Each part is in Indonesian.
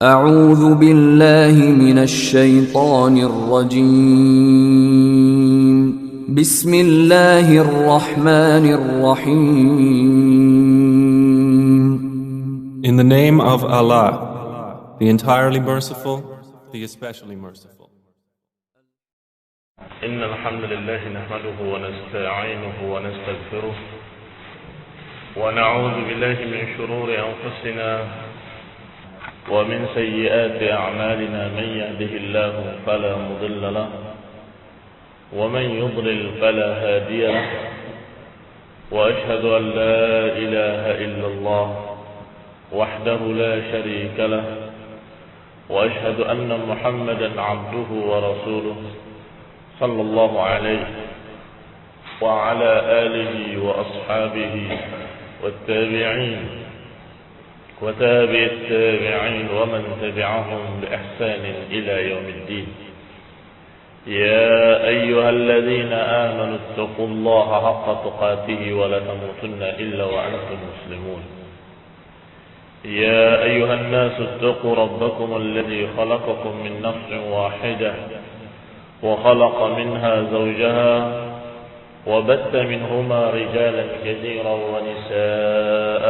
أعوذ بالله من الشيطان الرجيم بسم الله الرحمن الرحيم In the name of Allah, the entirely merciful, the especially merciful. إن الحمد لله نحمده ونستعينه ونستغفره ونعوذ بالله من شرور أنفسنا ومن سيئات أعمالنا من يهده الله فلا مضل له ومن يضلل فلا هادي له وأشهد أن لا إله إلا الله وحده لا شريك له وأشهد أن محمدا عبده ورسوله صلى الله عليه وعلى آله وأصحابه والتابعين وتابع التابعين ومن تبعهم بإحسان إلى يوم الدين. يا أيها الذين آمنوا اتقوا الله حق تقاته ولا تموتن إلا وأنتم مسلمون. يا أيها الناس اتقوا ربكم الذي خلقكم من نفس واحدة وخلق منها زوجها وبث منهما رجالا كثيرا ونساء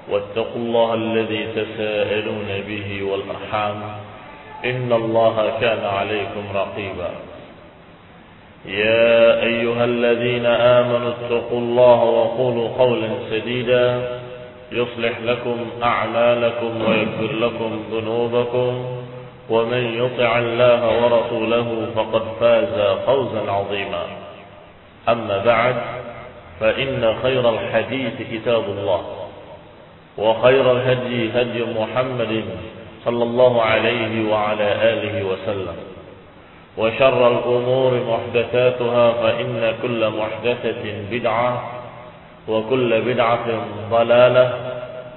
واتقوا الله الذي تساءلون به والأرحام إن الله كان عليكم رقيبا. يا أيها الذين آمنوا اتقوا الله وقولوا قولا سديدا يصلح لكم أعمالكم ويغفر لكم ذنوبكم ومن يطع الله ورسوله فقد فاز فوزا عظيما. أما بعد فإن خير الحديث كتاب الله وخير الهدي هدي محمد صلى الله عليه وعلى آله وسلم وشر الأمور محدثاتها فإن كل محدثة بدعة وكل بدعة ضلالة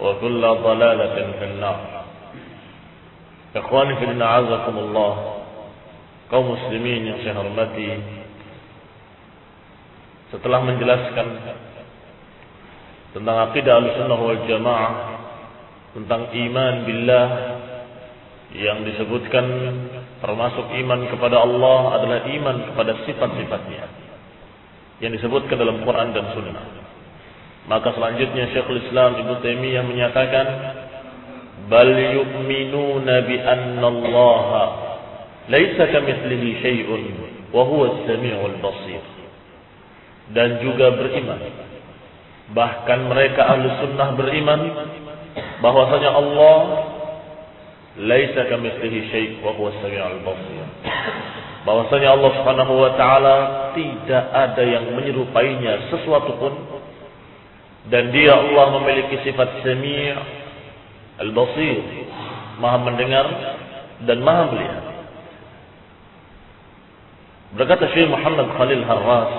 وكل ضلالة في النار. Ikhwani fillah a'azakumullah, kaum muslimin yang saya hormati, setelah menjelaskan tentang akidah Ahlussunnah wal Jamaah, tentang iman billah yang disebutkan termasuk iman kepada Allah adalah iman kepada sifat-sifatnya yang disebutkan dalam Quran dan Sunnah. Maka selanjutnya Syekhul Islam Ibnu Taimiyah menyatakan bal yu'minuna bi anna Allah laisa kamitslihi syai'un wa huwa as-sami'ul basir. Dan juga beriman, bahkan mereka ahlu sunnah beriman bahwasanya Allah laisa kamitslihi syai' wa huwa as-sami'ul basir, bahwasanya Allah Subhanahu wa taala tidak ada yang menyerupainya sesuatu pun, dan dia Allah memiliki sifat sami' al-basir, maha mendengar dan maha melihat. Berkata Syekh Muhammad Khalil Harras,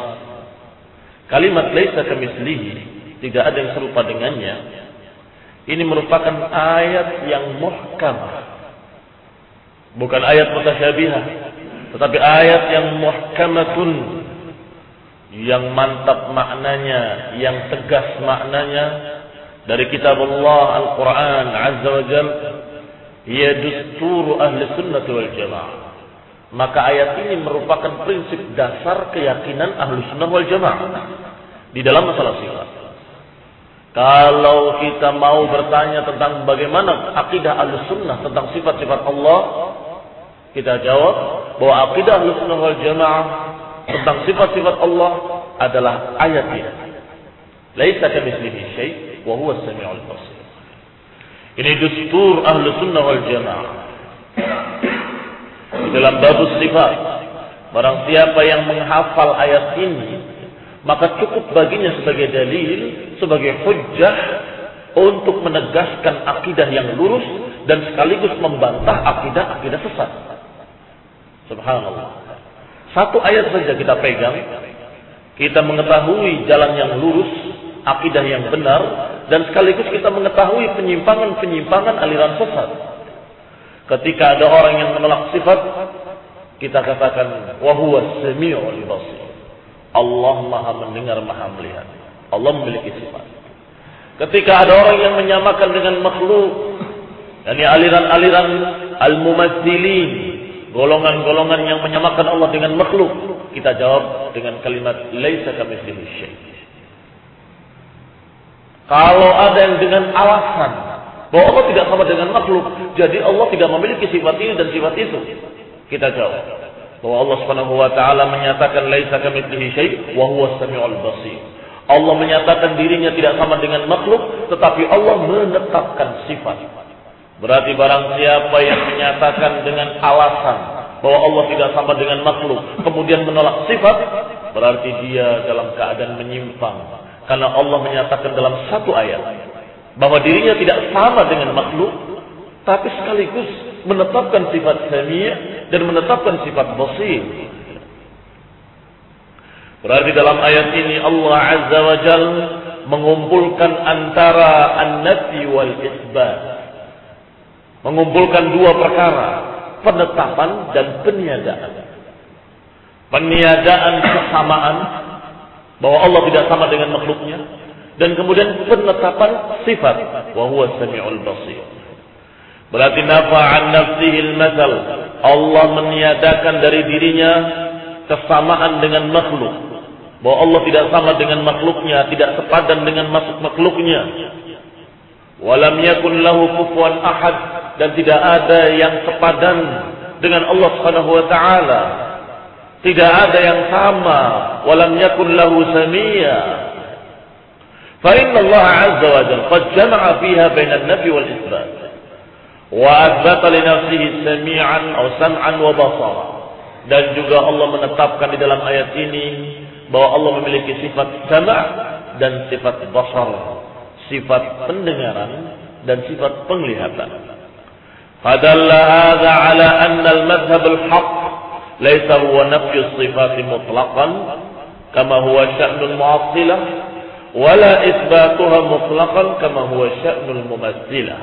kalimat laisa kamitslihi, tidak ada yang serupa dengannya, ini merupakan ayat yang muhkam, bukan ayat mutasyabihah, tetapi ayat yang muhkamatun, yang mantap maknanya, yang tegas maknanya, dari kitab Allah Al-Quran Azza wa Jal, ia dusturu ahli sunnah wal jamaah. Maka ayat ini merupakan prinsip dasar keyakinan ahli sunnah wal jamaah di dalam masalah sifat. Kalau kita mau bertanya tentang bagaimana akidah ahli sunnah tentang sifat-sifat Allah, kita jawab bahwa akidah ahli sunnah wal jamaah tentang sifat-sifat Allah adalah ayat ini. Laisa kamitslihi syai' wa huwa as-sami'ul basir. Ini dustur ahlu sunnah wal jamaah. Di dalam bab sifat, barang siapa yang menghafal ayat ini, maka cukup baginya sebagai dalil, sebagai hujjah untuk menegaskan akidah yang lurus dan sekaligus membantah akidah-akidah sesat. Subhanallah. Satu ayat saja kita pegang, kita mengetahui jalan yang lurus, akidah yang benar, dan sekaligus kita mengetahui penyimpangan-penyimpangan aliran sesat. Ketika ada orang yang menolak sifat, kita katakan wa huwa as-sami'ul basir. Allah maha mendengar, maha melihat. Allah memiliki sifat. Ketika ada orang yang menyamakan dengan makhluk, Yani aliran-aliran al-mumatsilin, golongan-golongan yang menyamakan Allah dengan makhluk. Kita jawab dengan kalimat laisa kamitslihi syai'. Kalau ada yang dengan alasan bahwa Allah tidak sama dengan makhluk, jadi Allah tidak memiliki sifat ini dan sifat itu, kita jawab bahwa Allah Subhanahu wa taala menyatakan laisa kamitslihi syai' wa huwas samiul basir. Allah menyatakan dirinya tidak sama dengan makhluk, tetapi Allah menetapkan sifat. Berarti barang siapa yang menyatakan dengan alasan bahwa Allah tidak sama dengan makhluk, kemudian menolak sifat, berarti dia dalam keadaan menyimpang. Karena Allah menyatakan dalam satu ayat bahwa dirinya tidak sama dengan makhluk, tapi sekaligus menetapkan sifat sami' dan menetapkan sifat basir. Berarti dalam ayat ini Allah Azza wa Jalla mengumpulkan antara an-nafi wal isbat. Mengumpulkan dua perkara, penetapan dan peniadaan. Peniadaan kesamaan bahwa Allah tidak sama dengan makhluknya, dan kemudian penetapan sifat wa huwa samiul basir. Berarti nafa an nafsihil matsal, Allah meniadakan dari dirinya kesamaan dengan makhluk, bahwa Allah tidak sama dengan makhluknya, tidak sepadan dengan makhluknya. Walam yakun lahu kufuwan ahad, dan tidak ada yang sepadan dengan Allah Subhanahu wa taala. Tidak ada yang sama. Walam yakun lahu samia. Fa inna Allah azza wa jalla qad jama'a fiha baina an-nafi wal isbat. Wa athbata li nafsihi sami'an aw sam'an wa basara. Dan juga Allah menetapkan di dalam ayat ini bahwa Allah memiliki sifat sama' dan sifat basar, sifat pendengaran dan sifat penglihatan. Fadalla hadza ala anna al-madhhab al-haqq laysa huwa nafyu as-sifat mutlaqan kama huwa sya'nul mu'attilah wala itsbatuha mutlaqan kama huwa sya'nul mumatsilah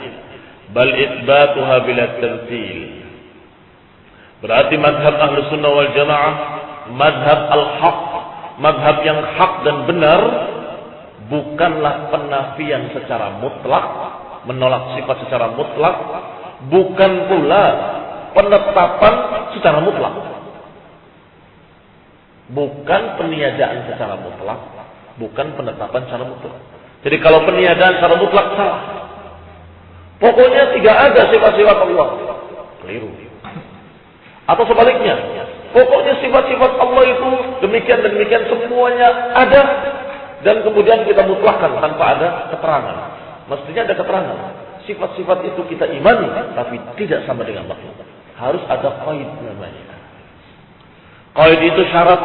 bal itsbatuha bila tamthil. Berarti madhab Ahlus Sunnah wal Jamaah madhab al-haqq, madhab yang hak dan benar, bukanlah penafian secara mutlak, menolak sifat secara mutlak, bukan pula penetapan secara mutlak, bukan peniadaan secara mutlak, bukan penetapan secara mutlak. Jadi kalau peniadaan secara mutlak salah, pokoknya tidak ada sifat-sifat Allah, keliru. Atau sebaliknya, pokoknya sifat-sifat Allah itu demikian dan demikian semuanya ada, dan kemudian kita mutlakkan tanpa ada keterangan. Mestinya ada keterangan. Sifat-sifat itu kita imani, tapi tidak sama dengan makhluk. Harus ada qaid namanya. Qaid itu syarat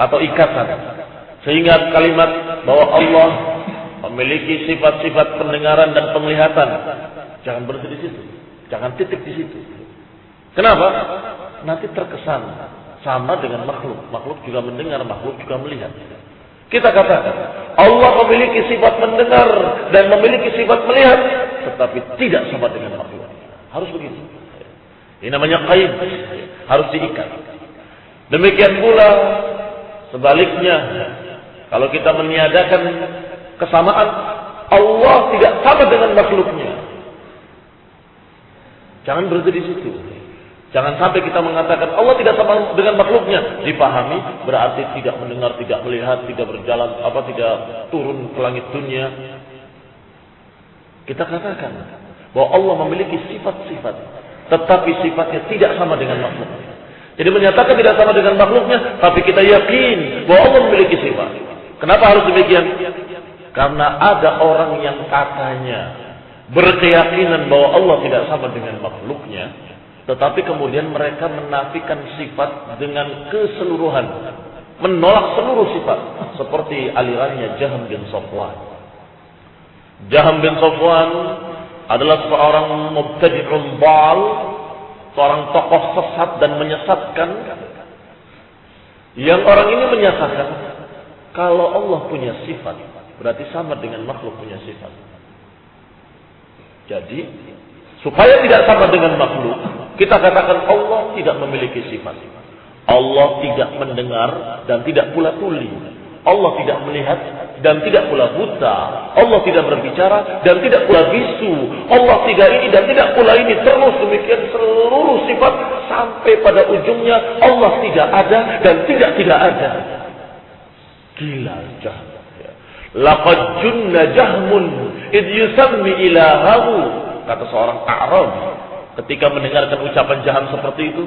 atau ikatan. Sehingga kalimat bahwa Allah memiliki sifat-sifat pendengaran dan penglihatan, jangan berhenti di situ. Jangan titik di situ. Kenapa? Nanti terkesan sama dengan makhluk. Makhluk juga mendengar, makhluk juga melihat. Kita katakan Allah memiliki sifat mendengar dan memiliki sifat melihat, tetapi tidak sama dengan makhluk. Harus begitu. Ini namanya qaid, harus diikat. Demikian pula sebaliknya, kalau kita meniadakan kesamaan, Allah tidak sama dengan makhluknya. Jangan berhenti di situ. Jangan sampai kita mengatakan Allah tidak sama dengan makhluknya. Dipahami berarti tidak mendengar, tidak melihat, tidak berjalan, tidak turun ke langit dunia. Kita katakan bahwa Allah memiliki sifat-sifat, tetapi sifatnya tidak sama dengan makhluknya. Jadi menyatakan tidak sama dengan makhluknya, tapi kita yakin bahwa Allah memiliki sifat. Kenapa harus demikian? Karena ada orang yang katanya berkeyakinan bahwa Allah tidak sama dengan makhluknya, tetapi kemudian mereka menafikan sifat dengan keseluruhan, menolak seluruh sifat, seperti alirannya Jahm bin Safwan. Jahm bin Safwan adalah seorang mubtadi'un dhal, seorang tokoh sesat dan menyesatkan, yang orang ini menyatakan kalau Allah punya sifat berarti sama dengan makhluk punya sifat. Jadi supaya tidak sama dengan makhluk, kita katakan Allah tidak memiliki sifat. Allah tidak mendengar dan tidak pula tuli. Allah tidak melihat, dan tidak pula buta. Allah tidak berbicara dan tidak pula bisu. Allah tidak ini dan tidak pula ini. Terus demikian seluruh sifat sampai pada ujungnya Allah tidak ada dan tidak ada. Gila Jahm. Laqad junna Jahmun id yusammi ilahahu. Kata seorang A'rab ketika mendengarkan ucapan Jahm seperti itu,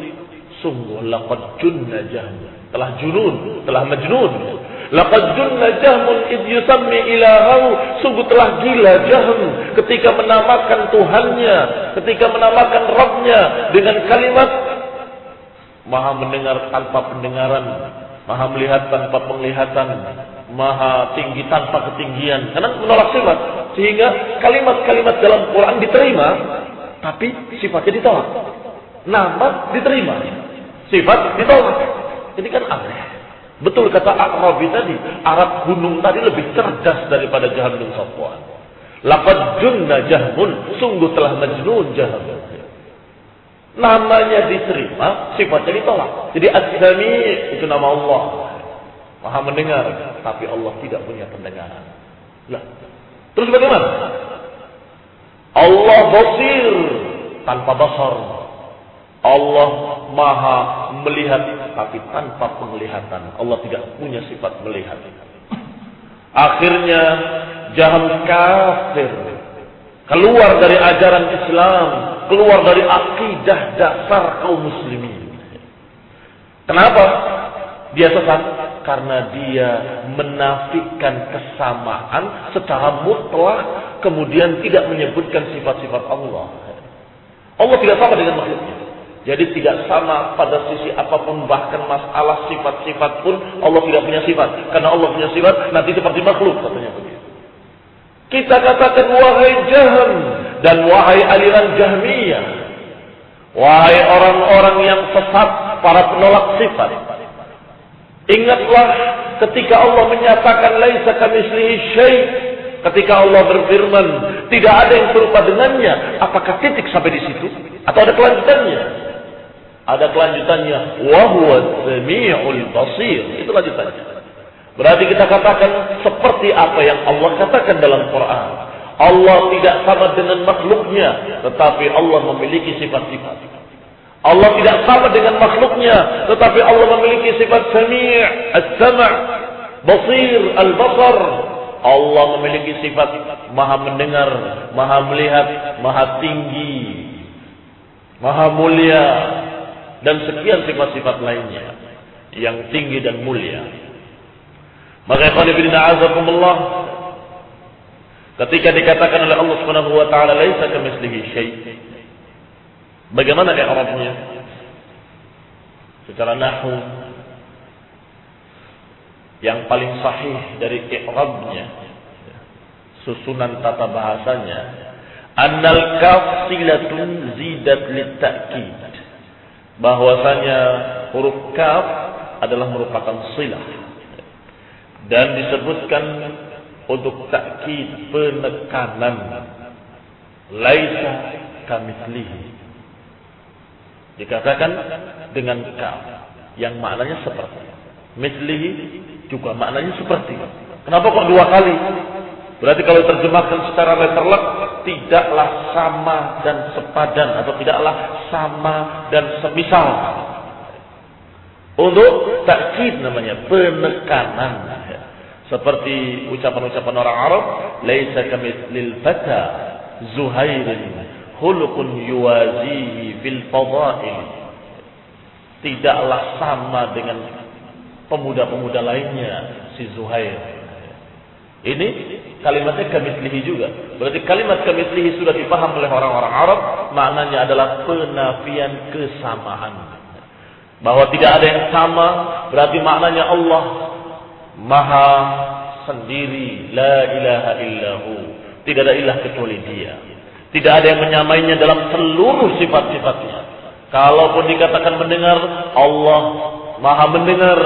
sungguh laqad junna Jahm, telah junun, telah majnun. Laqad junna Jahmun id yusammi ilahahu, sungguh telah gila Jahm ketika menamakan Tuhannya, ketika menamakan Rabbnya dengan kalimat Maha mendengar tanpa pendengaran, Maha melihat tanpa penglihatan, Maha tinggi tanpa ketinggian. Karena menolak sifat, sehingga kalimat-kalimat dalam Quran diterima, tapi sifatnya ditolak. Nama diterima, sifat ditolak. Ini kan aneh. Betul kata A'rabi tadi, Arab gunung tadi lebih cerdas daripada Jahm bin Safwan. Laqad junna Jahmun, sungguh telah majnun Jahm. Namanya diterima, sifatnya ditolak. Jadi As-Sami' itu nama Allah, Maha mendengar, tapi Allah tidak punya pendengaran. Lah, terus bagaimana? Allah basir tanpa basar. Allah Maha melihat tapi tanpa penglihatan. Allah tidak punya sifat melihat. Akhirnya Jahm kafir, keluar dari ajaran Islam, keluar dari akidah dasar kaum muslimin. Kenapa dia sesat? Karena dia menafikan kesamaan secara mutlak, kemudian tidak menyebutkan sifat-sifat Allah. Allah tidak sama dengan makhluknya. Jadi tidak sama pada sisi apapun, bahkan masalah sifat-sifat pun Allah tidak punya sifat. Karena Allah punya sifat nanti seperti makhluk, katanya begitu. Kita katakan wahai Jahm dan wahai aliran Jahmiyah, wahai orang-orang yang sesat, para penolak sifat, ingatlah ketika Allah menyatakan laisa kamitslihi syai', ketika Allah berfirman tidak ada yang serupa dengannya, apakah titik sampai di situ atau ada kelanjutannya? Ada kelanjutannya, wa huwas samiul basir. Itu lanjutannya. Berarti kita katakan seperti apa yang Allah katakan dalam Quran. Allah tidak sama dengan makhluknya, tetapi Allah memiliki sifat-sifat. Allah tidak sama dengan makhluknya, tetapi Allah memiliki sifat Sami', As-Sam', Basir, Al-Basar. Allah memiliki sifat Maha mendengar, Maha melihat, Maha tinggi, Maha mulia, dan sekian sifat-sifat lainnya yang tinggi dan mulia. Maka azakumullah, ketika dikatakan oleh Allah Subhanahu wa taala laisa kamitslihi syai', bagaimana i'rabnya? Secara nahwu yang paling sahih dari i'rabnya, susunan tata bahasanya, annal kaf silatun zidat litta'kid, bahwasanya huruf kaf adalah merupakan silah dan disebutkan untuk takkid, penekanan. Laisa kamitslihi dikatakan dengan kaf yang maknanya seperti, mislihi juga maknanya seperti. Kenapa kok dua kali? Berarti kalau terjemahkan secara letterlek, tidaklah sama dan sepadan, atau tidaklah sama dan semisal. Untuk takkid namanya penekanan. Seperti ucapan-ucapan orang Arab, laisa kamitslil fata Zuhairin khuluqun yuwazihi fil fadail. Tidaklah sama dengan pemuda-pemuda lainnya si Zuhair. Ini kalimatnya kamitslihi juga. Berarti kalimat kamitslihi sudah dipaham oleh orang-orang Arab, maknanya adalah penafian kesamaan. Bahwa tidak ada yang sama, berarti maknanya Allah Maha sendiri, la ilaha illahu, tidak ada ilah kecuali Dia. Tidak ada yang menyamainya dalam seluruh sifat-sifatnya. Kalaupun dikatakan mendengar, Allah Maha mendengar,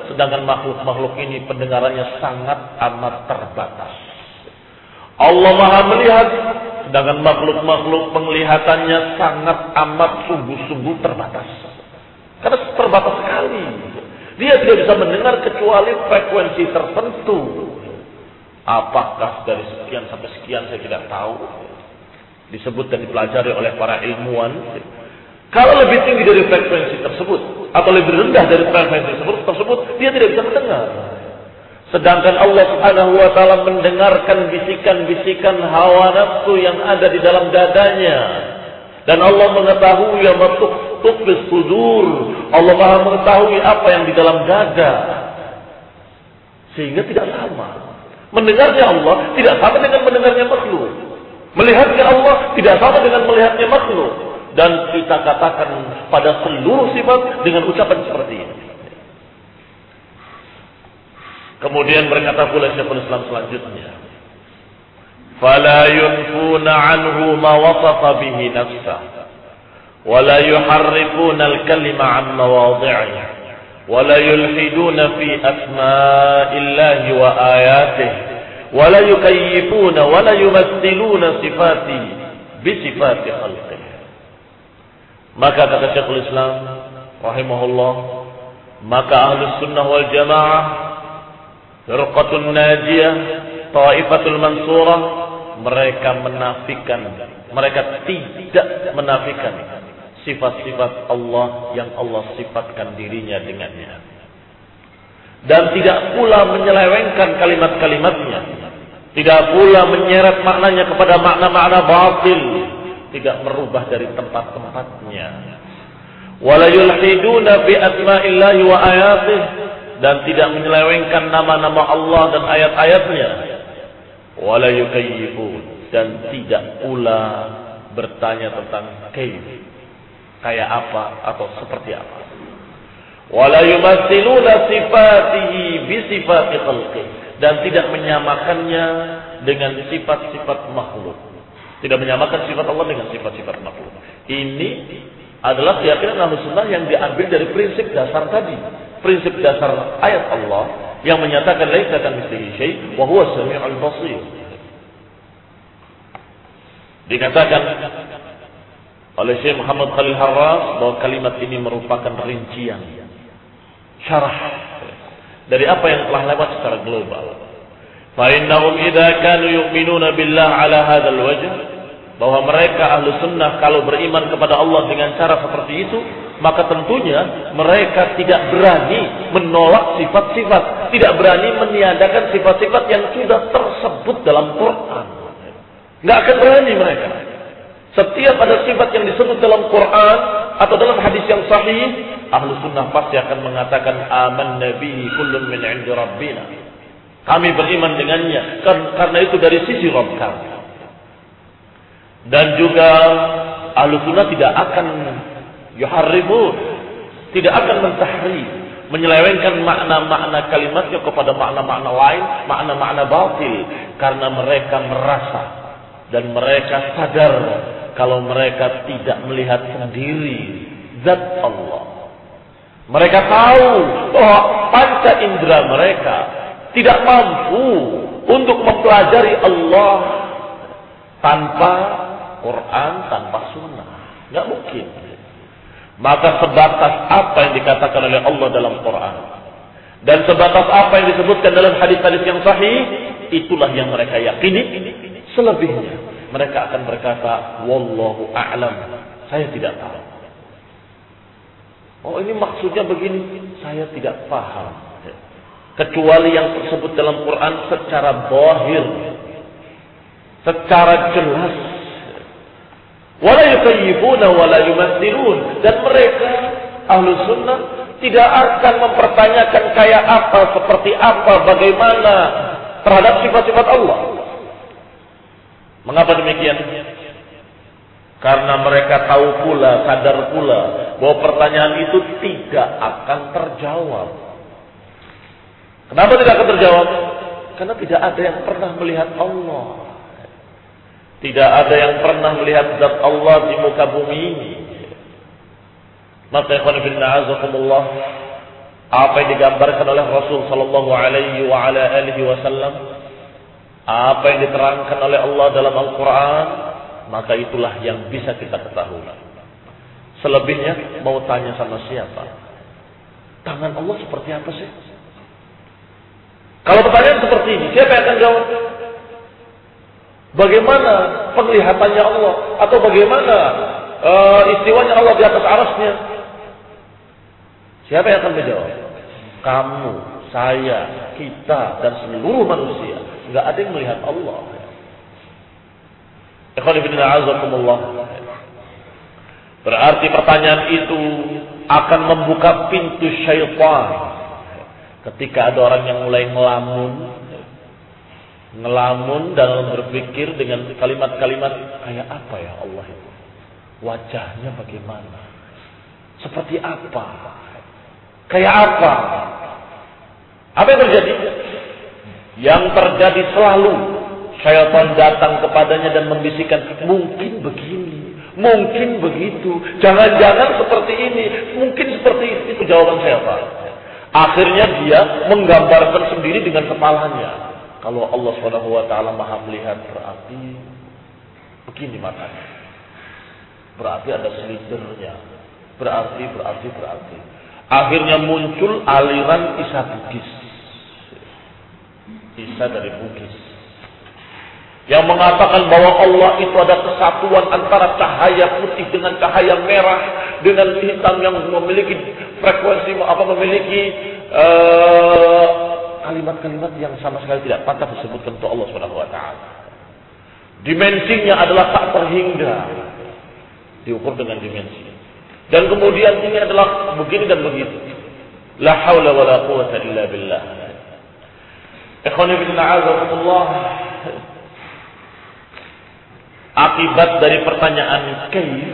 sedangkan makhluk-makhluk ini pendengarannya sangat amat terbatas. Allah Maha melihat, sedangkan makhluk-makhluk penglihatannya sangat amat sungguh-sungguh terbatas. Karena terbatas sekali. Dia tidak bisa mendengar kecuali frekuensi tertentu. Apakah dari sekian sampai sekian saya tidak tahu. Disebut dan dipelajari oleh para ilmuwan. Kalau lebih tinggi dari frekuensi tersebut atau lebih rendah dari frekuensi tersebut, dia tidak bisa mendengar. Sedangkan Allah Subhanahu wa taala mendengarkan bisikan-bisikan hawa nafsu yang ada di dalam dadanya. Dan Allah mengetahui yang tukfis sudur. Allah Maha mengetahui apa yang di dalam dada. Sehingga tidak sama. Mendengarnya Allah tidak sama dengan mendengarnya makhluk. Melihatnya Allah tidak sama dengan melihatnya makhluk. Dan kita katakan pada seluruh sifat dengan ucapan seperti ini. Kemudian berkata pula Syekhul Islam selanjutnya, "Fala yunfuna 'anhu ma wasafa bihi nafsah, wa la yuharrifuna al-kalima 'an mawadhi'ihi, wa la yulhiduna fi asma'illahi wa ayatihi, wa la yukayyifuna wa la yumaththiluna sifati bi sifati khalqihi." Maka kata Syekhul Islam rahimahullah, maka Ahlus Sunnah wal Jamaah, Firqatul Najiyah, Taifatul Mansurah, mereka tidak menafikan sifat-sifat Allah yang Allah sifatkan dirinya dengannya. Dan tidak pula menyelewengkan kalimat-kalimatnya. Tidak pula menyeret maknanya kepada makna-makna batil. Tidak merubah dari tempat-tempatnya. Wala yulhiduna bi asma'illahi wa ayatihi, dan tidak menyelewengkan nama-nama Allah dan ayat-ayatnya. Wala yukayyifun, dan tidak pula bertanya tentang kayak apa atau seperti apa. Wala yumaththiluna sifatihi bi sifati khalqi, dan tidak menyamakannya dengan sifat-sifat makhluk. Tidak menyamakan sifat Allah dengan sifat-sifat makhluk. Ini adalah keyakinan Ahlus Sunnah yang diambil dari prinsip dasar tadi. Prinsip dasar ayat Allah yang menyatakan laisa kamitslihi syai' wa huwa as-sami'ul basir. Dikatakan oleh Syekh Muhammad Khalil Harras bahwa kalimat ini merupakan rincian, syarah dari apa yang telah lewat secara global. Fa innahum idza kanu yu'minuna billah ala hadzal wajh, bahwa mereka Ahlus Sunnah kalau beriman kepada Allah dengan cara seperti itu, maka tentunya mereka tidak berani menolak sifat-sifat, tidak berani meniadakan sifat-sifat yang sudah tersebut dalam Quran. Nggak akan berani mereka. Setiap ada sifat yang disebut dalam Quran atau dalam hadis yang sahih, Ahlus Sunnah pasti akan mengatakan amanna bihi kullun min 'indi rabbina. Kami beriman dengannya karena itu dari sisi Rabb kami. Dan juga Ahlus Sunnah tidak akan yuharrimun, tidak akan mentahrif, menyelewengkan makna-makna kalimatnya kepada makna-makna lain, makna-makna batil, karena mereka merasa dan mereka sadar kalau mereka tidak melihat sendiri zat Allah. Mereka tahu bahwa panca indera mereka tidak mampu untuk mempelajari Allah tanpa Quran, tanpa Sunnah. Nggak mungkin. Maka sebatas apa yang dikatakan oleh Allah dalam Quran dan sebatas apa yang disebutkan dalam hadis-hadis yang sahih, itulah yang mereka yakini. Selebihnya mereka akan berkata wallahu a'lam, saya tidak tahu. Oh, ini maksudnya begini, saya tidak paham. Kecuali yang tersebut dalam Quran secara zahir, secara jelas. Wala yukayyifuna wala yumaththilun, dan mereka Ahlus Sunnah tidak akan mempertanyakan kayak apa, seperti apa, bagaimana terhadap sifat-sifat Allah. Mengapa demikian? Karena mereka tahu pula, sadar pula bahwa pertanyaan itu tidak akan terjawab. Kenapa tidak akan terjawab? Karena tidak ada yang pernah melihat Allah. Tidak ada yang pernah melihat zat Allah di muka bumi ini. Maka ikhwan fillah azakumullah, apa yang digambarkan oleh Rasul sallallahu alaihi wa ala alihi wasallam, apa yang diterangkan oleh Allah dalam Al-Qur'an, maka itulah yang bisa kita ketahui. Selebihnya mau tanya sama siapa? Tangan Allah seperti apa sih? Kalau pertanyaan seperti ini, siapa yang akan jawab? Bagaimana penglihatannya Allah? Atau bagaimana istiwanya Allah di atas arasnya? Siapa yang akan menjawab? Kamu, saya, kita, dan seluruh manusia. Nggak ada yang melihat Allah. Berarti pertanyaan itu akan membuka pintu syaitan. Ketika ada orang yang mulai ngelamun dalam berpikir dengan kalimat-kalimat kayak apa ya Allah itu? Wajahnya bagaimana? Seperti apa? Kayak apa? Apa yang terjadi? Yang terjadi selalu syaitan datang kepadanya dan membisikkan, mungkin begini, mungkin begitu, jangan-jangan seperti ini, mungkin seperti itu jawaban syaitan. Akhirnya dia menggambarkan sendiri dengan kepalanya. Kalau Allah SWT Maha melihat, berarti begini matanya. Berarti ada slidernya. Berarti. Akhirnya muncul aliran Isa Bugis. Isa dari Bugis. Yang mengatakan bahwa Allah itu ada kesatuan antara cahaya putih dengan cahaya merah, dengan hitam yang memiliki frekuensi, memiliki kalimat-kalimat yang sama sekali tidak pantas disebutkan untuk Allah SWT. Dimensinya adalah tak terhingga, diukur dengan dimensi. Dan kemudian ini adalah begini dan begitu. La haula wa la quwwata illa billah. Ikhwani fillah azakumullah. Akibat dari pertanyaan kaif,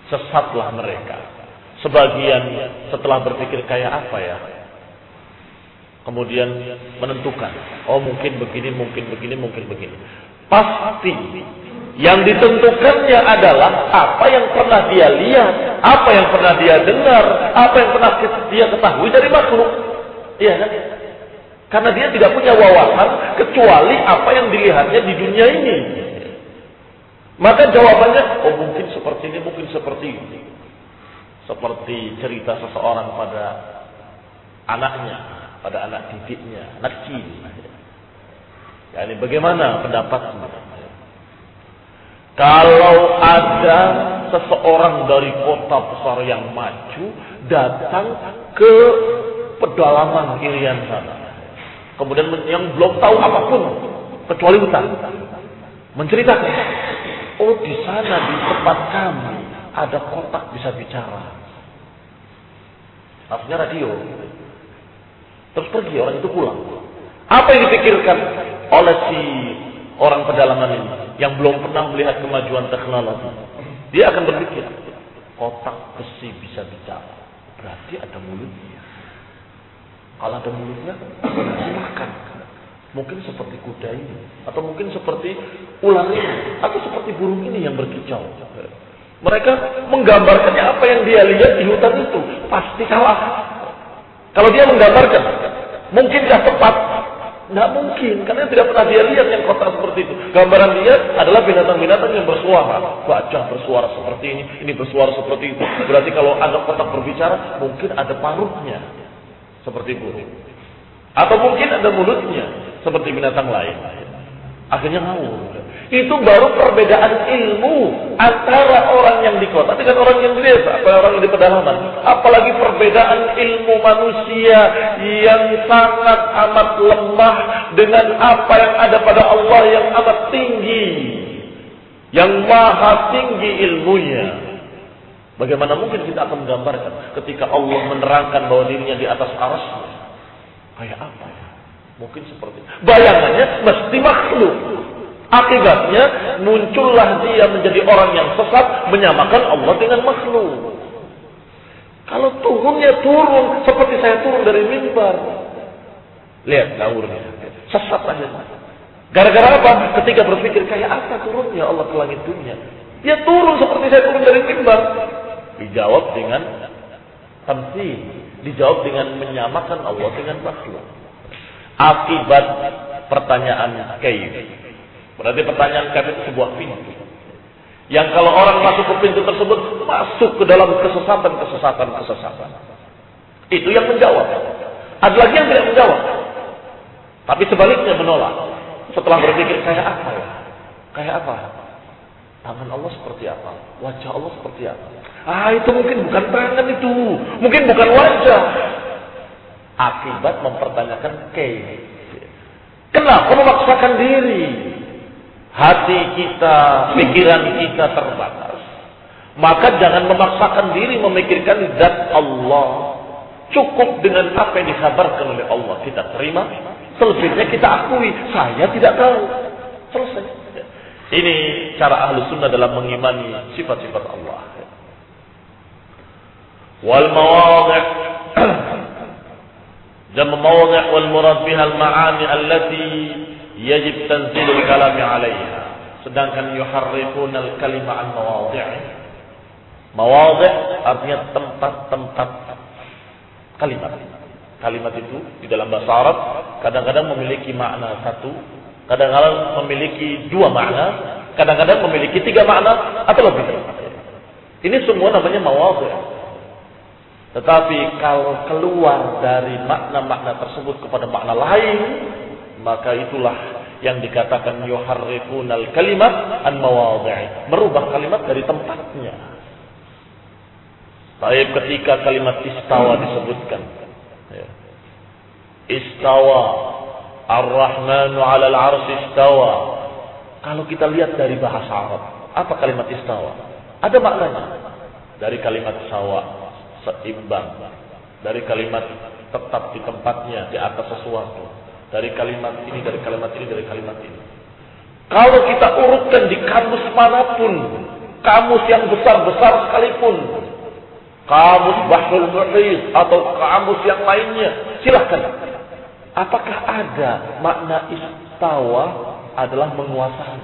sesatlah mereka. Sebagian setelah berpikir kayak apa ya, kemudian menentukan, oh mungkin begini. Pasti yang ditentukannya adalah apa yang pernah dia lihat, apa yang pernah dia dengar, apa yang pernah dia ketahui dari makhluk. Iya kan? Karena dia tidak punya wawasan kecuali apa yang dilihatnya di dunia ini. Maka jawabannya, oh mungkin seperti ini, mungkin seperti ini. Seperti cerita seseorang pada anaknya, pada anak didiknya, anak kecil. Ya, ini bagaimana pendapatmu? Kalau ada seseorang dari kota besar yang maju datang ke pedalaman Irian sana, kemudian yang belum tahu apapun kecuali hutan, menceritakan, oh di sana di tempat kami ada kotak bisa bicara. Maksudnya radio. Terus pergi orang itu pulang. Apa yang dipikirkan oleh si orang pedalaman ini yang belum pernah melihat kemajuan teknologi? Dia akan berpikir, kotak besi bisa bicara, berarti ada mulutnya. Kalau ada mulutnya, berarti makan. Mungkin seperti kuda ini, atau mungkin seperti ular ini, atau seperti burung ini yang berkicau. Mereka menggambarkannya apa yang dia lihat di hutan itu pasti salah. Kalau dia menggambarkan, mungkinkah tepat? Tidak mungkin, karena tidak pernah dia lihat yang kotak seperti itu. Gambaran dia adalah binatang-binatang yang bersuara. Gajah bersuara seperti ini bersuara seperti itu. Berarti kalau ada kotak berbicara, mungkin ada paruhnya seperti burung, atau mungkin ada mulutnya seperti binatang lain. Akhirnya ngawur. Itu baru perbedaan ilmu antara orang yang di kota dengan orang yang di desa, atau orang yang di pedalaman. Apalagi perbedaan ilmu manusia yang sangat amat lemah dengan apa yang ada pada Allah yang amat tinggi, yang maha tinggi ilmunya. Bagaimana mungkin kita akan menggambarkan ketika Allah menerangkan bahwa dirinya di atas arasnya? Kayak apa ya? Mungkin seperti bayangannya mesti makhluk. Akibatnya muncullah dia menjadi orang yang sesat, menyamakan Allah dengan makhluk. Kalau turunnya turun seperti saya turun dari mimbar. Lihat ngawurnya, sesat aja. Gara-gara apa? Ketika berpikir kayak apa turunnya Allah ke langit dunia, dia turun seperti saya turun dari mimbar. Dijawab dengan tamtsil, dijawab dengan menyamakan Allah dengan makhluk. Akibat pertanyaan kaif. Berarti pertanyaan kaif itu sebuah pintu. Yang kalau orang masuk ke pintu tersebut, masuk ke dalam kesesatan. Itu yang menjawab. Ada lagi yang tidak menjawab. Tapi sebaliknya menolak. Setelah berpikir, kayak apa ya? Kayak apa? Tangan Allah seperti apa? Wajah Allah seperti apa? Itu mungkin bukan tangan itu. Mungkin bukan wajah. Akibat mempertanyakan kayak. Kenapa memaksakan diri? Hati kita, pikiran kita terbatas. Maka jangan memaksakan diri memikirkan zat Allah. Cukup dengan apa yang dikabarkan oleh Allah kita terima. Selebihnya kita akui. Saya tidak tahu. Selesai. Ini cara ahlu sunnah dalam mengimani sifat-sifat Allah. Wal mawadhi' jam mawadhi' wal murad biha al ma'ani allati yajib tanzilul kalami 'alayha. Sedangkan yuharrifuna al kalima an mawadhi'. Mawadhi' artinya tempat-tempat kalimat. Kalimat itu di dalam bahasa Arab kadang-kadang memiliki makna satu, kadang-kadang memiliki dua makna, kadang-kadang memiliki tiga makna atau lebih. Ini semua namanya mawadhi'. Tetapi kalau keluar dari makna-makna tersebut kepada makna lain, maka itulah yang dikatakan yuharrifunal kalimat an mawadhi', merubah kalimat dari tempatnya. Baik ketika kalimat istawa disebutkan, istawa ar-Rahmanu 'alal 'arsy istawa. Kalau kita lihat dari bahasa Arab, apa kalimat istawa? Ada maknanya. Dari kalimat sawa, seimbang. Dari kalimat tetap di tempatnya, di atas sesuatu. Dari kalimat ini, dari kalimat ini, dari kalimat ini. Kalau kita urutkan di kamus manapun, kamus yang besar-besar sekalipun, kamus Bahrul Muhit atau kamus yang lainnya, silahkan. Apakah ada makna istawa adalah menguasai?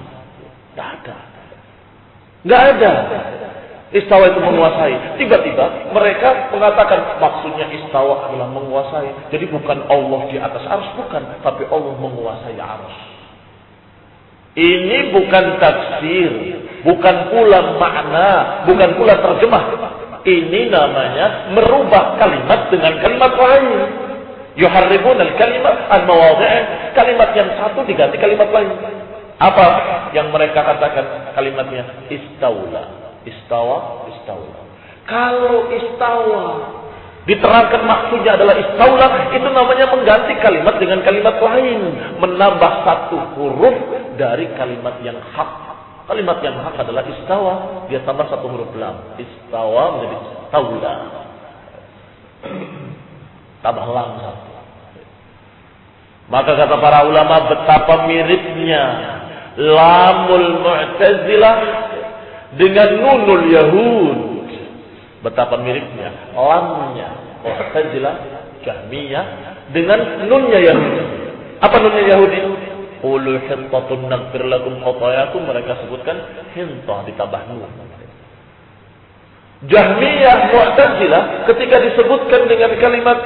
Tidak ada. Tidak ada. Istawa itu menguasai. Tiba-tiba mereka mengatakan maksudnya istawa adalah menguasai. Jadi bukan Allah di atas arsy, bukan. Tapi Allah menguasai arsy. Ini bukan tafsir. Bukan pula makna. Bukan pula terjemah. Ini namanya merubah kalimat dengan kalimat lain. Yuharrifun al-kalimat al-mawadhi'. Kalimat yang satu diganti kalimat lain. Apa yang mereka katakan kalimatnya? Istaula. Istawa, istaula. Kalau istawa diterangkan maksudnya adalah istaula, itu namanya mengganti kalimat dengan kalimat lain. Menambah satu huruf dari kalimat yang hak. Kalimat yang hak adalah istawa. Dia tambah satu huruf lam. Istawa menjadi istaula. Tambah lam satu. Maka kata para ulama betapa miripnya lamul Mu'tazilah dengan nunul Yahud. Betapa miripnya lamnya Mu'tazilah, Jahmiyah dengan nunnya Yahudi. Apa nunnya Yahudi? Qulu hintatun naghfir lakum khatayakum, mereka sebutkan hintah ditambah nun. Jahmiyah, Mu'tazilah ketika disebutkan dengan kalimat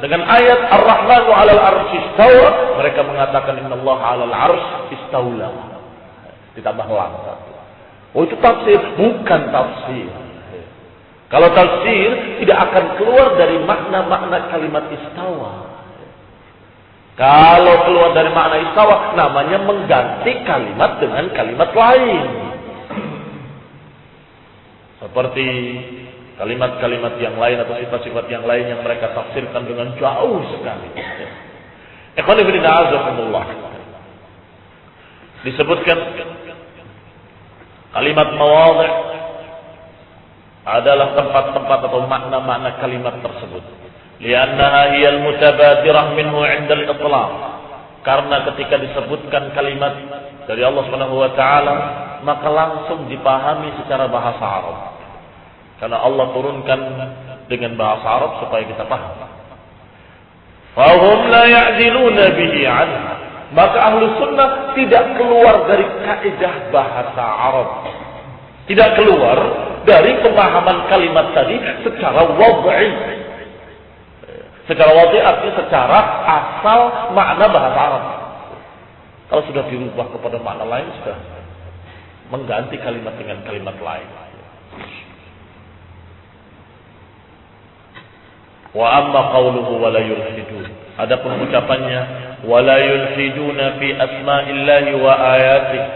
dengan ayat Ar-Rahmanu 'alal 'arsy istawa, mereka mengatakan innallaha 'alal 'arsy istaula. Ditambah lam satu. Oh, itu tafsir, bukan tafsir. Kalau tafsir tidak akan keluar dari makna-makna kalimat istawa. Kalau keluar dari makna istawa, namanya mengganti kalimat dengan kalimat lain. Seperti kalimat-kalimat yang lain atau sifat-sifat yang lain yang mereka tafsirkan dengan jauh sekali. Ikhwan fillah a'azakumullah. Disebutkan kalimat mawadhi' adalah tempat-tempat atau makna-makna kalimat tersebut. Li'annaha hiyal mutabadirah minhu 'inda al-itlaq. Karena ketika disebutkan kalimat dari Allah Subhanahu wa taala, maka langsung dipahami secara bahasa Arab. Karena Allah turunkan dengan bahasa Arab supaya kita paham. Fahum la ya'diluna bihi 'anha. Maka ahlu sunnah tidak keluar dari kaidah bahasa Arab. Tidak keluar dari pemahaman kalimat tadi secara wad'i. Secara wad'i artinya secara asal makna bahasa Arab. Kalau sudah dirubah kepada makna lain, sudah mengganti kalimat dengan kalimat lain. Wa amma qawluhu wa la yulhidun. Adapun ucapannya wa la yulhiduna fi asma'illahi wa ayatihi,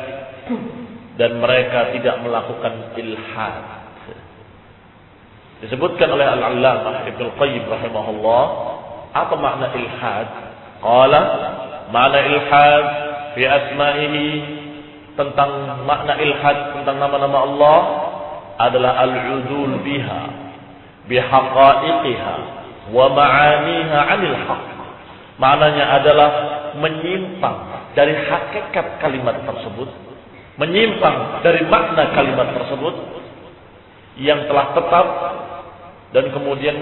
dan mereka tidak melakukan ilhad. Disebutkan oleh Al-Allamah Ibnu Qayyim rahimahullah, apa makna ilhad? Qala makna ilhad fi asma'ihi, tentang makna ilhad tentang nama-nama Allah adalah al-udul biha bihaqa'iqiha wa ma'aniha 'anil haqq. Maknanya adalah menyimpang dari hakikat kalimat tersebut, menyimpang dari makna kalimat tersebut yang telah tetap dan kemudian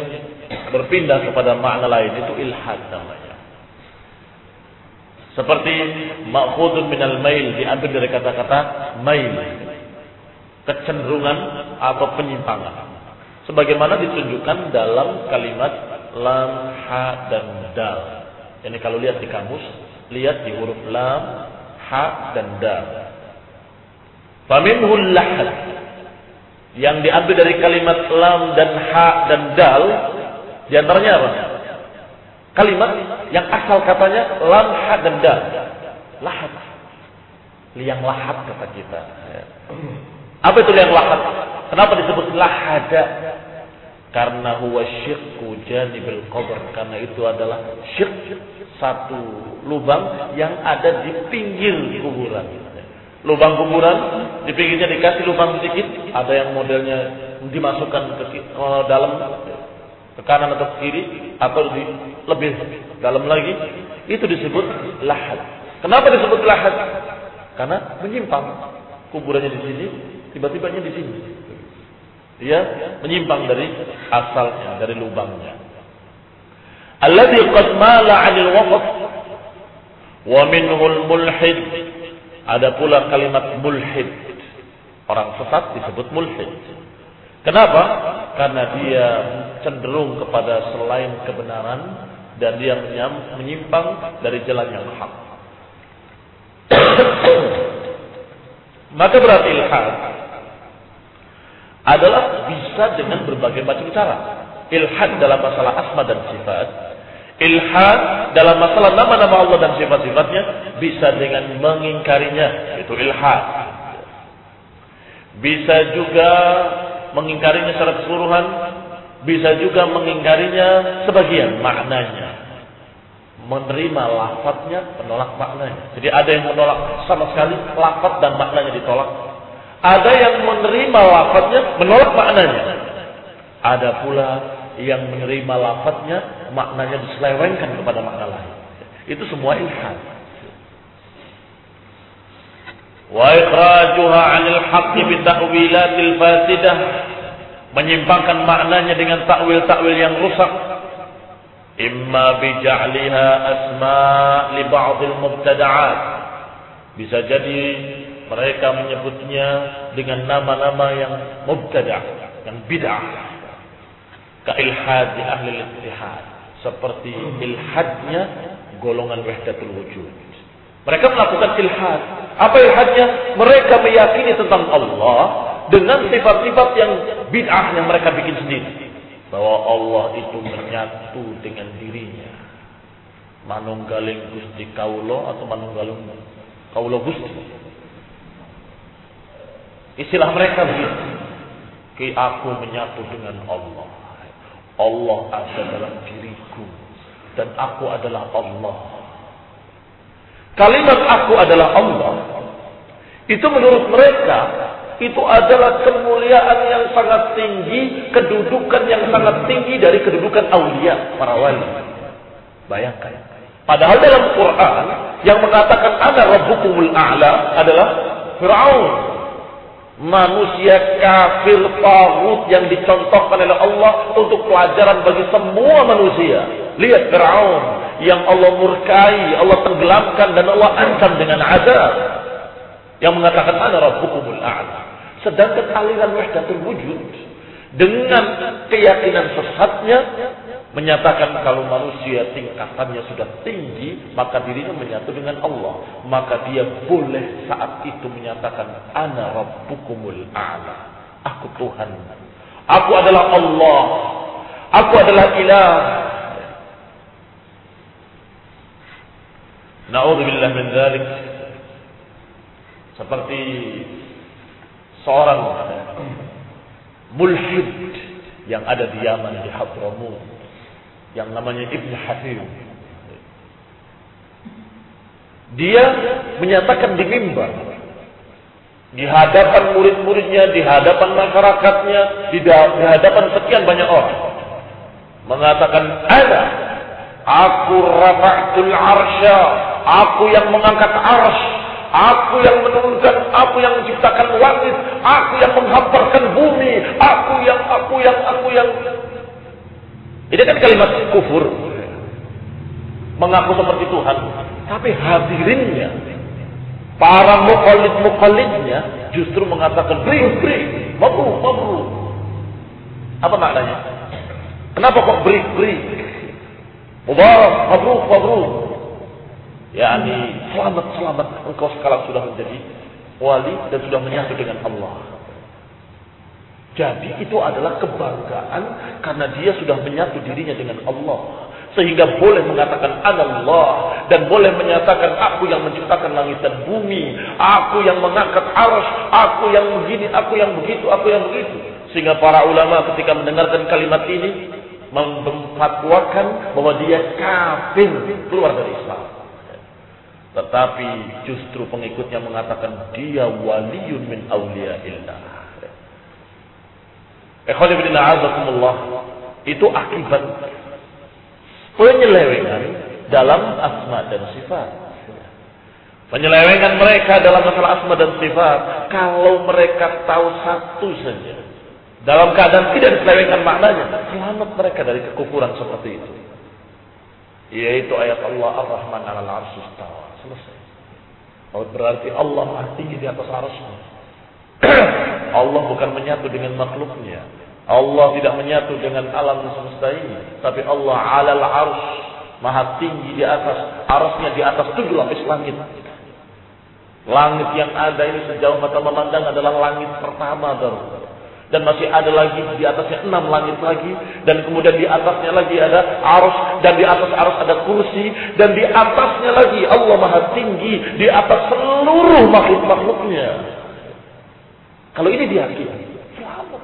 berpindah kepada makna lain, itu ilhad namanya. Seperti ma'khudun minal mail, diambil dari kata-kata mail, kecenderungan atau penyimpangan, sebagaimana ditunjukkan dalam kalimat lam, ha, dan dal. Ini kalau lihat di kamus, lihat di huruf lam, ha, dan dal. Faminhul lahad, yang diambil dari kalimat lam dan ha dan dal, di antaranya apa? Kalimat yang asal katanya lam, ha, dan dal. Lahad, liang lahat kata kita. Apa itu liang lahat? Kenapa disebut lahada? Karena huwa syiqqu janibil qabr, karena itu adalah syikh, satu lubang yang ada di pinggir kuburan. Lubang kuburan, di pinggirnya dikasih lubang sedikit, ada yang modelnya dimasukkan ke dalam, ke kanan atau ke kiri, atau lebih dalam lagi, itu disebut lahad. Kenapa disebut lahad? Karena menyimpang, kuburannya di sini, tiba-tibanya di sini. Dia menyimpang dari asalnya, dari lubangnya. Alladzi qad mala 'anil waqf wa minhul mulhid. Ada pula kalimat mulhid. Orang sesat disebut mulhid. Kenapa? Karena dia cenderung kepada selain kebenaran dan dia menyimpang dari jalan yang hak. Maka berarti ilhad adalah bisa dengan berbagai macam cara. Ilhad dalam masalah asma dan sifat, ilhad dalam masalah nama-nama Allah dan sifat-sifatnya, bisa dengan mengingkarinya, itu ilhad. Bisa juga mengingkarinya secara keseluruhan, bisa juga mengingkarinya sebagian maknanya. Menerima lafadznya, menolak maknanya. Jadi ada yang menolak sama sekali lafadz dan maknanya ditolak. Ada yang menerima lafadznya, menolak maknanya. Ada pula yang menerima lafadznya, maknanya diselewengkan kepada makna lain. Itu semua ilhad. Wa ikhrajuha 'anil haqqi bi ta'wilatil fasidah, menyimpangkan maknanya dengan takwil-takwil yang rusak. Imma bi ja'liha asma' li ba'dil mubtada'at. Bisa jadi mereka menyebutnya dengan nama-nama yang mubtada', yang bid'ah. Ka ilhad di ahli ittihad, seperti ilhadnya golongan wahdatul wujud. Mereka melakukan ilhad. Apa ilhadnya? Mereka meyakini tentang Allah dengan sifat-sifat yang bid'ah yang mereka bikin sendiri. Bahwa Allah itu menyatu dengan dirinya. Manunggaling Gusti Kaulo atau manunggaling Kaulo Gusti. Istilah mereka begitu. Ki aku menyatu dengan Allah. Allah ada dalam diriku dan aku adalah Allah. Kalimat aku adalah Allah itu menurut mereka itu adalah kemuliaan yang sangat tinggi, kedudukan yang sangat tinggi dari kedudukan aulia, para wali. Bayangkan. Padahal dalam Quran yang mengatakan ana rabbukumul a'la adalah Fir'aun. Manusia kafir taghut yang dicontohkan oleh Allah untuk pelajaran bagi semua manusia. Lihat Fir'aun yang Allah murkai, Allah tenggelamkan dan Allah ancam dengan azab. Yang mengatakan ana rabbukumul a'la. Sedangkan aliran wahdatul wujud dengan keyakinan sesatnya menyatakan kalau manusia tingkatannya sudah tinggi, maka dirinya menyatu dengan Allah. Maka dia boleh saat itu menyatakan ana rabbukumul a'la. Aku Tuhan. Aku adalah Allah. Aku adalah ilah. Na'udzubillah min dzalik. Seperti seorang mulhid yang ada di Yaman, di Hadramut, yang namanya Ibn Hathir. Dia menyatakan di mimbar, di hadapan murid-muridnya, di hadapan masyarakatnya, di hadapan sekian banyak orang, mengatakan, aku rafa'tul arsya, aku yang mengangkat arsy, aku yang menurunkan, aku yang menciptakan langit, aku yang menghamparkan bumi, aku yang. Ini kan kalimat kufur, mengaku seperti Tuhan. Tapi hadirinnya, para muqallid-muqallidnya justru mengatakan beri, mabrur. Apa maknanya? Kenapa kok beri? Mubarak, mabrur. yakni selamat engkau sekarang sudah menjadi wali dan sudah menyatu dengan Allah. Jadi itu adalah kebanggaan karena dia sudah menyatu dirinya dengan Allah, sehingga boleh mengatakan Allah dan boleh menyatakan aku yang menciptakan langit dan bumi, aku yang mengangkat arsy, aku yang begini, aku yang begitu. Sehingga para ulama ketika mendengarkan kalimat ini memfatwakan bahwa dia kafir, keluar dari Islam. Tetapi justru pengikutnya mengatakan dia waliyun min awliyaillah. Itu akibat penyelewengan dalam asma dan sifat. Penyelewengan mereka dalam masalah asma dan sifat, kalau mereka tahu satu saja, dalam keadaan tidak diselewengkan maknanya, selamat mereka dari kekufuran seperti itu. Yaitu ayat Allah Ar-Rahman 'alal 'arsy istawa. Selesai. Oh, berarti Allah Maha tinggi di atas arsy-Nya. Allah bukan menyatu dengan makhluknya. Allah tidak menyatu dengan alam semesta ini. Tapi Allah 'alal 'arsy, Maha tinggi di atas arsy-Nya, di atas 7 lapis langit. Langit yang ada ini sejauh mata memandang adalah langit pertama baru. Dan masih ada lagi di atasnya 6 langit lagi, dan kemudian di atasnya lagi ada arsy, dan di atas arsy ada kursi, dan di atasnya lagi Allah Maha tinggi di atas seluruh makhluk-makhluknya. Kalau ini diyakini, selamat.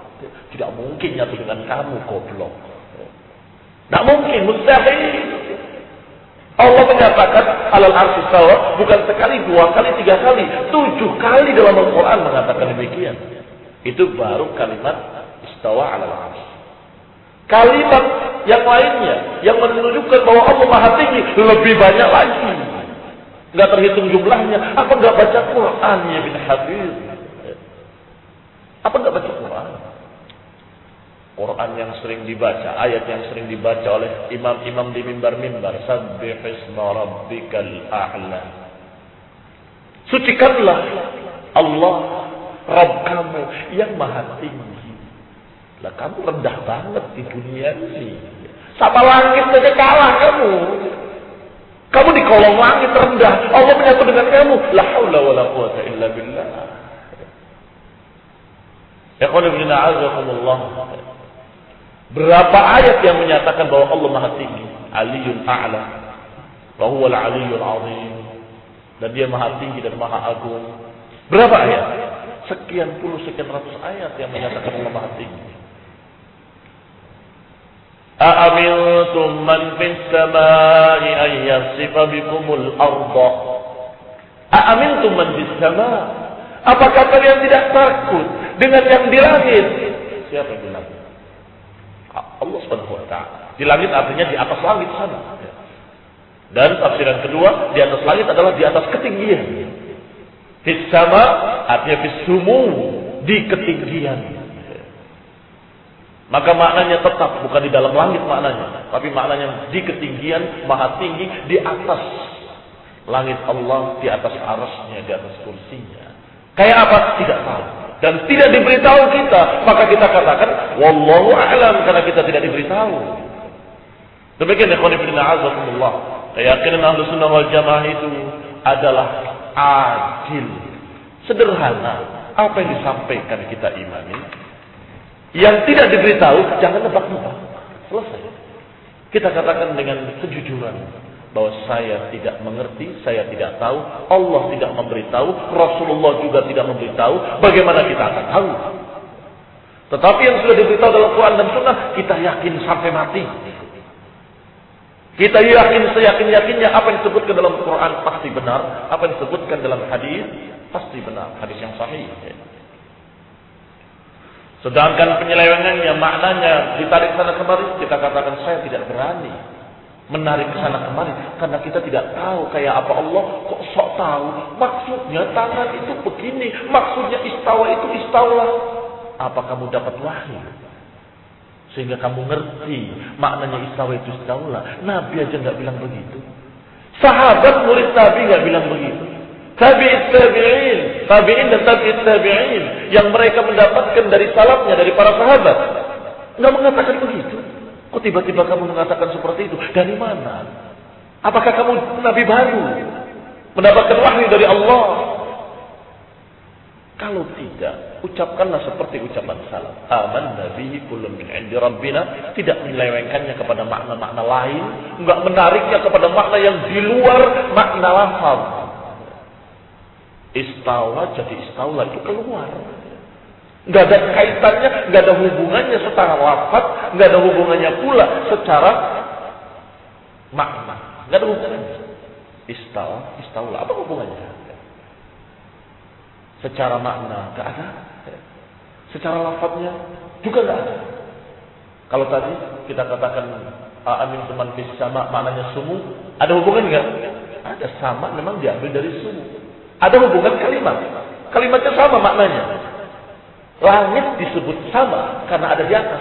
Tidak mungkin nyatu dengan kamu, goblok. Tidak mungkin, mustahil. Allah menyatakan alal arsy istawa bukan sekali, 2 kali, 3 kali, 7 kali dalam Al-Quran mengatakan demikian. Itu baru kalimat istawa alal arsy. Kalimat yang lainnya yang menunjukkan bahwa Allah Maha tinggi lebih banyak lagi. Enggak terhitung jumlahnya. Apa enggak baca Quran ya bin Hafiz? Apa enggak baca Quran? Quran yang sering dibaca, ayat yang sering dibaca oleh imam-imam di mimbar-mimbar. Sabbihisma rabbikal a'la. Sucikanlah Allah Rabb kamu yang maha tinggi. Lah kamu rendah banget di dunia ini. Sama langit saja kalah kamu. Kamu di kolong langit rendah. Allah menyatu dengan kamu. La haula wala quwata illa billah. Ikhwanifidina azakumullah. Berapa ayat yang menyatakan bahwa Allah maha tinggi? Aliyun a'la. Wa huwal aliyul azim. Dan dia maha tinggi dan maha agung. Berapa ayat? Sekian ratus ayat yang menyatakan Allah Maha tinggi. A'amintum man fis samai ay yasifa bikumul arda. A'amintum man fis samai. Apakah kalian tidak takut dengan yang di langit? Siapa yang di langit? Allah Subhanahu wa taala. Di langit artinya di atas langit sana. Dan tafsiran kedua, di atas langit adalah di atas ketinggian. Fis sama artinya fis sumu, di ketinggian. Maka maknanya tetap bukan di dalam langit maknanya, tapi maknanya di ketinggian, maha tinggi, di atas langit Allah, di atas arsy-Nya, di atas kursinya. Kayak apa? Tidak tahu. Dan tidak diberitahu kita, maka kita katakan wallahu a'lam karena kita tidak diberitahu. Demikian ikhwan fillah azakumullah. Keyakinan Ahlus Sunnah wal Jamaah itu adalah adil, sederhana. Apa yang disampaikan kita imani, yang tidak diberitahu jangan nebak-nebak. Selesai. Kita katakan dengan kejujuran bahwa saya tidak mengerti, saya tidak tahu, Allah tidak memberitahu, Rasulullah juga tidak memberitahu, bagaimana kita akan tahu? Tetapi yang sudah diberitahu dalam Quran dan Sunnah, kita yakin sampai mati. Kita yakin seyakin-yakinnya apa yang disebutkan dalam Quran pasti benar, apa yang disebutkan dalam hadis pasti benar, hadis yang sahih. Sedangkan penyelewengannya, maknanya ditarik sana kemari, kita katakan saya tidak berani menarik ke sana kemari karena kita tidak tahu kayak apa. Allah kok sok tahu. Maksudnya tangan itu begini, maksudnya istawa itu istawa. Apa kamu dapat wahyu sehingga kamu ngerti maknanya istawa itu istawa? Nabi aja nggak bilang begitu. Sahabat murid Nabi nggak bilang begitu. Tabi'in dan tabi'in yang mereka mendapatkan dari salafnya, dari para sahabat, nggak mengatakan begitu. Kok tiba-tiba kamu mengatakan seperti itu? Dari mana? Apakah kamu nabi baru? Mendapatkan wahyu dari Allah? Kalau tidak, ucapkanlah seperti ucapan salaf. Amanna bihi kullun min 'indi rabbina, tidak menyelewengkannya kepada makna-makna lain, enggak menariknya kepada makna yang di luar makna lafaz. Istawa jadi istaula itu keluar. Enggak ada kaitannya, enggak ada hubungannya secara lafaz, enggak ada hubungannya pula secara makna. Enggak ada hubungannya. Istaula apa hubungannya? Secara makna enggak ada. Secara lafaznya juga enggak ada. Kalau tadi kita katakan amin teman fis sama maknanya sumu, ada hubungan enggak? Ada, sama memang diambil dari sumu. Ada hubungan kalimat. Kalimatnya sama maknanya. Langit disebut sama karena ada di atas.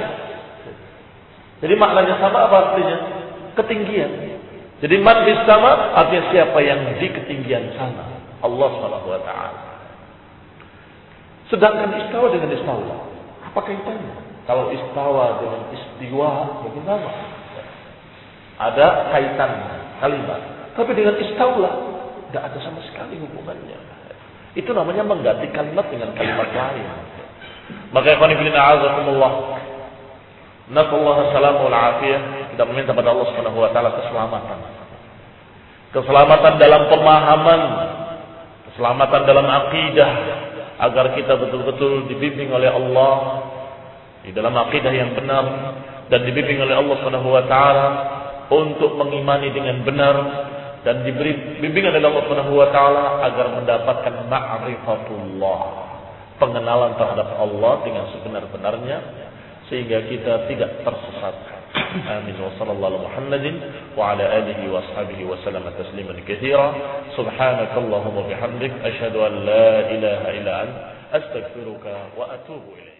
Jadi maknanya sama apa artinya? Ketinggian. Jadi man fis sama artinya siapa yang di ketinggian sana. Allah Subhanahu wa taala. Sedangkan istawa dengan istawa, apa kaitannya? Kalau istawa dengan istiwa mungkin sama. Ada kaitan kalimat. Tapi dengan istawa tidak ada sama sekali hubungannya. Itu namanya mengganti kalimat dengan kalimat lain. Maka ikhwan fillah a'azakumullah, nasallahu salamu wal afiyah, kita meminta pada Allah Subhanahu wa taala keselamatan. Keselamatan dalam pemahaman, keselamatan dalam akidah, agar kita betul-betul dibimbing oleh Allah di dalam akidah yang benar dan dibimbing oleh Allah Subhanahu wa taala untuk mengimani dengan benar dan diberi bimbingan oleh Allah Subhanahu wa taala agar mendapatkan ma'rifatullah, pengenalan terhadap Allah dengan sebenar-benarnya sehingga kita tidak tersesat. Amin wa sallallahu Muhammadin wa ala alihi wa ashabihi wa sallam tasliman katsira. Subhanakallahumma bihamdik asyhadu an la ilaha illa anta astaghfiruka wa atubu ilaik.